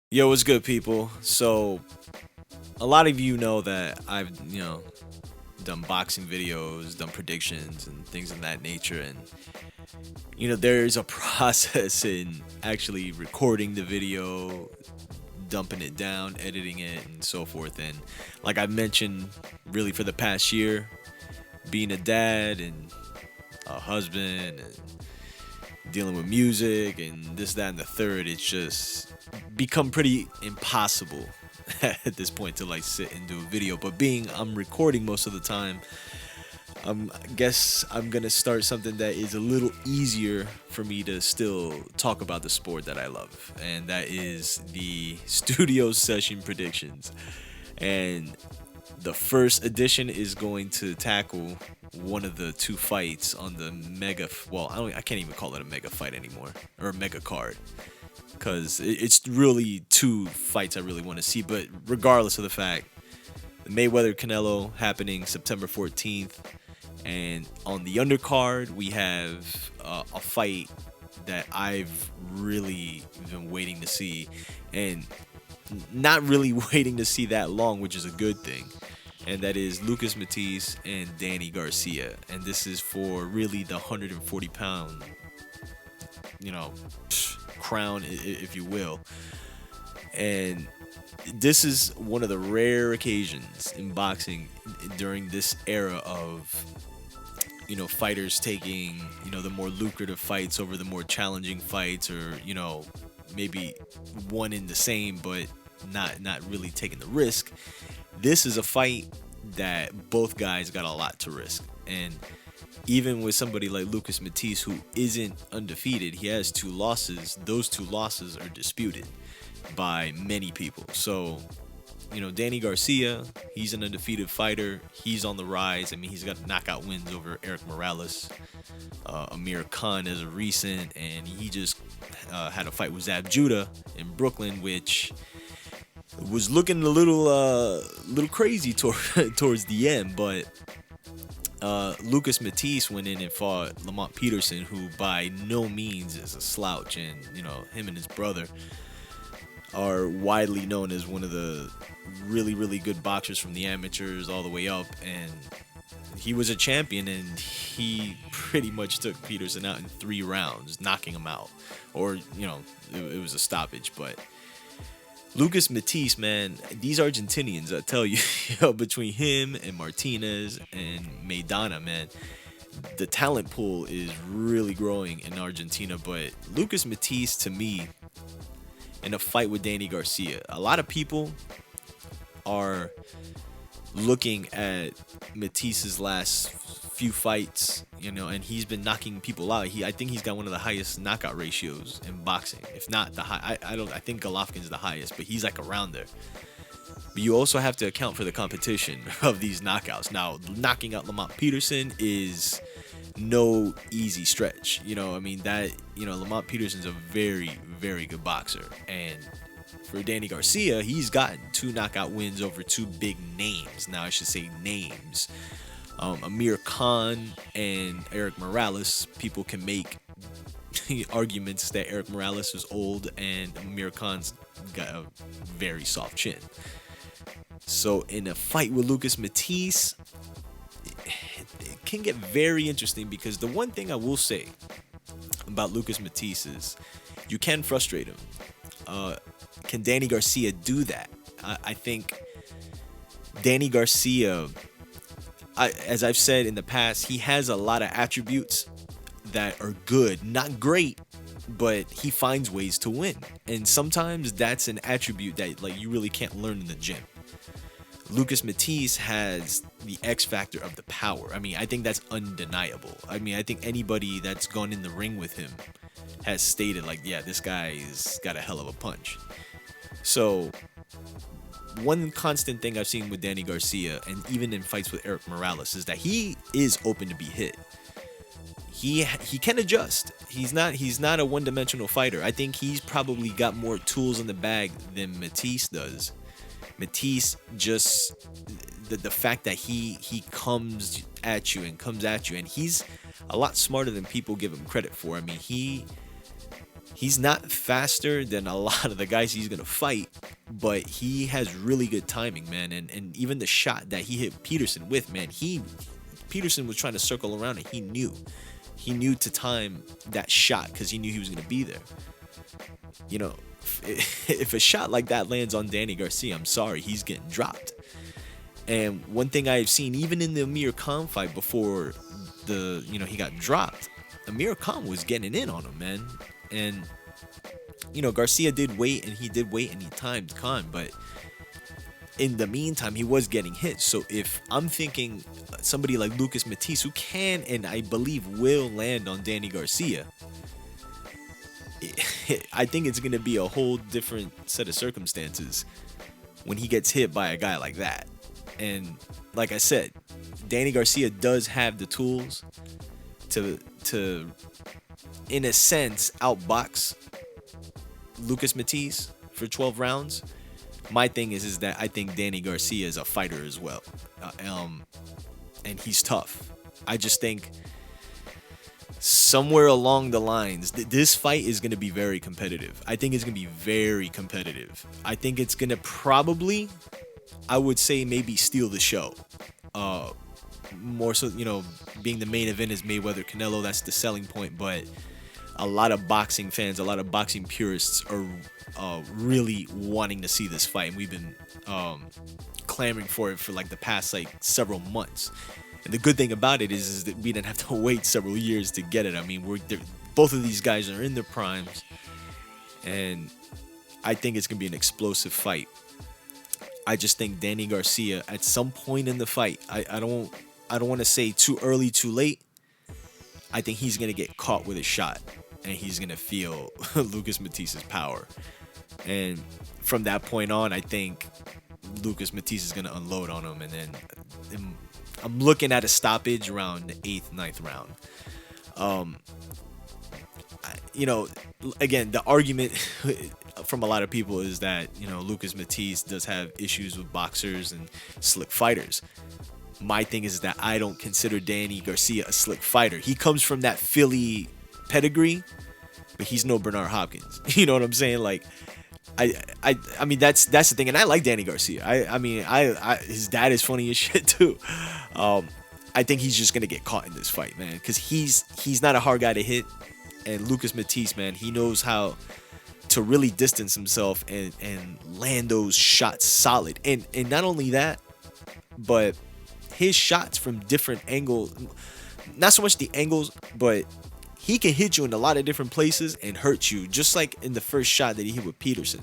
Yo, what's good, people? So, a lot of you know that I've, done boxing videos, done predictions, and things of that nature. And, there's a process in actually recording the video, dumping it down, editing it, and so forth. And, like I mentioned, really for the past year, being a dad and a husband and dealing with music and this, that, and the third, it's just become pretty impossible at this point to like sit and do a video. But being I'm recording most of the time, I guess I'm gonna start something that is a little easier for me to still talk about the sport that I love, and that is the studio session predictions. And the first edition is going to tackle one of the two fights on the mega. Well, I can't even call it a mega fight anymore, or a mega card, because it's really two fights I really want to see. But regardless of the fact, the Mayweather Canelo happening September 14th, and on the undercard we have a fight that I've really been waiting to see, and not really waiting to see that long, which is a good thing. And that is Lucas Matthysse and Danny Garcia. And this is for really the 140-pound, you know, crown, if you will. And this is one of the rare occasions in boxing during this era of, fighters taking, the more lucrative fights over the more challenging fights, or, maybe one in the same, but not really taking the risk. This is a fight that both guys got a lot to risk. And even with somebody like Lucas Matthysse, who isn't undefeated, he has two losses. Those two losses are disputed by many people. So, Danny Garcia, he's an undefeated fighter. He's on the rise. I mean, he's got knockout wins over Eric Morales, Amir Khan as a recent, and he just had a fight with Zab Judah in Brooklyn, which was looking a little crazy towards the end. But Lucas Matthysse went in and fought Lamont Peterson, who by no means is a slouch, and him and his brother are widely known as one of the really good boxers from the amateurs all the way up. And he was a champion, and he pretty much took Peterson out in 3 rounds, knocking him out, or it was a stoppage. But Lucas Matthysse, man, these Argentinians, I tell you, between him and Martinez and Maidana, man, the talent pool is really growing in Argentina. But Lucas Matthysse, to me, in a fight with Danny Garcia, a lot of people are looking at Matisse's last few fights, and he's been knocking people out. I think he's got one of the highest knockout ratios in boxing, if not the high. I think Golovkin's the highest, but he's like around there. But you also have to account for the competition of these knockouts. Now, knocking out Lamont Peterson is no easy stretch. I mean, that, Lamont Peterson's a very good boxer. And for Danny Garcia, he's gotten 2 knockout wins over 2 big names. Now, I should say names. Amir Khan and Eric Morales. People can make arguments that Eric Morales is old and Amir Khan's got a very soft chin. So in a fight with Lucas Matthysse, it can get very interesting, because the one thing I will say about Lucas Matthysse is you can frustrate him. Can Danny Garcia do that? I think Danny Garcia, as I've said in the past, he has a lot of attributes that are good, not great, but he finds ways to win. And sometimes that's an attribute that like you really can't learn in the gym. Lucas Matthysse has the X factor of the power. I mean, I think that's undeniable. I mean, I think anybody that's gone in the ring with him has stated like, yeah, this guy's got a hell of a punch. So one constant thing I've seen with Danny Garcia, and even in fights with Eric Morales, is that he is open to be hit. He can adjust. He's not a one-dimensional fighter. I think he's probably got more tools in the bag than Matthysse does. Matthysse, just the fact that he comes at you, and he's a lot smarter than people give him credit for. I mean, he He's not faster than a lot of the guys he's gonna fight, but he has really good timing, man. And even the shot that he hit Peterson with, man, Peterson was trying to circle around and he knew to time that shot because he knew he was gonna be there. You know, if a shot like that lands on Danny Garcia, I'm sorry, he's getting dropped. And one thing I've seen, even in the Amir Khan fight before he got dropped, Amir Khan was getting in on him, man. And Garcia did wait, and he timed Khan, but in the meantime, he was getting hit. So if I'm thinking somebody like Lucas Matthysse, who can and I believe will land on Danny Garcia, I think it's going to be a whole different set of circumstances when he gets hit by a guy like that. And like I said, Danny Garcia does have the tools to in a sense outbox Lucas Matthysse for 12 rounds. My thing is that I think Danny Garcia is a fighter as well, and he's tough. I just think somewhere along the lines, this fight is going to be very competitive. I think it's going to be very competitive. I think it's going to probably, I would say, maybe steal the show. More so, being the main event is Mayweather Canelo. That's the selling point. But a lot of boxing fans, a lot of boxing purists are really wanting to see this fight, and we've been clamoring for it for like the past several months. And the good thing about it is that we didn't have to wait several years to get it. I mean, both of these guys are in their primes, and I think it's gonna be an explosive fight. I just think Danny Garcia, at some point in the fight, I don't want to say too early, too late. I think he's gonna get caught with a shot, and he's gonna feel Lucas Matthysse's power. And from that point on, I think Lucas Matthysse is gonna unload on him, and then I'm looking at a stoppage around the 8th, 9th round. Again, the argument from a lot of people is that, Lucas Matthysse does have issues with boxers and slick fighters. My thing is that I don't consider Danny Garcia a slick fighter. He comes from that Philly pedigree, but he's no Bernard Hopkins. You know what I'm saying? Like, I mean that's the thing, and I like Danny Garcia. His dad is funny as shit too. I think he's just gonna get caught in this fight, man, because he's not a hard guy to hit, and Lucas Matthysse, man, he knows how to really distance himself and land those shots solid. And not only that, but his shots from different angles, not so much the angles, but he can hit you in a lot of different places and hurt you, just like in the first shot that he hit with Peterson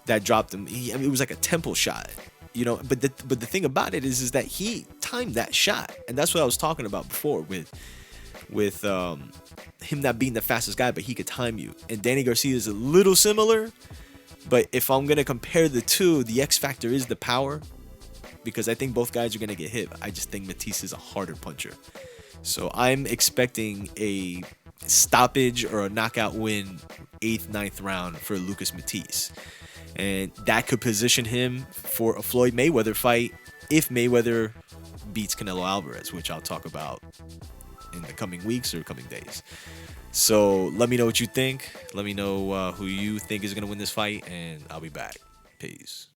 that dropped him. It was like a temple shot, but the thing about it is that he timed that shot, and that's what I was talking about before with him not being the fastest guy, but he could time you. And Danny Garcia is a little similar, but if I'm gonna compare the two, the X factor is the power, because I think both guys are gonna get hit. I just think Matthysse is a harder puncher. So I'm expecting a stoppage or a knockout win 8th, 9th round for Lucas Matthysse. And that could position him for a Floyd Mayweather fight if Mayweather beats Canelo Alvarez, which I'll talk about in the coming weeks or coming days. So let me know what you think. Let me know who you think is going to win this fight, and I'll be back. Peace.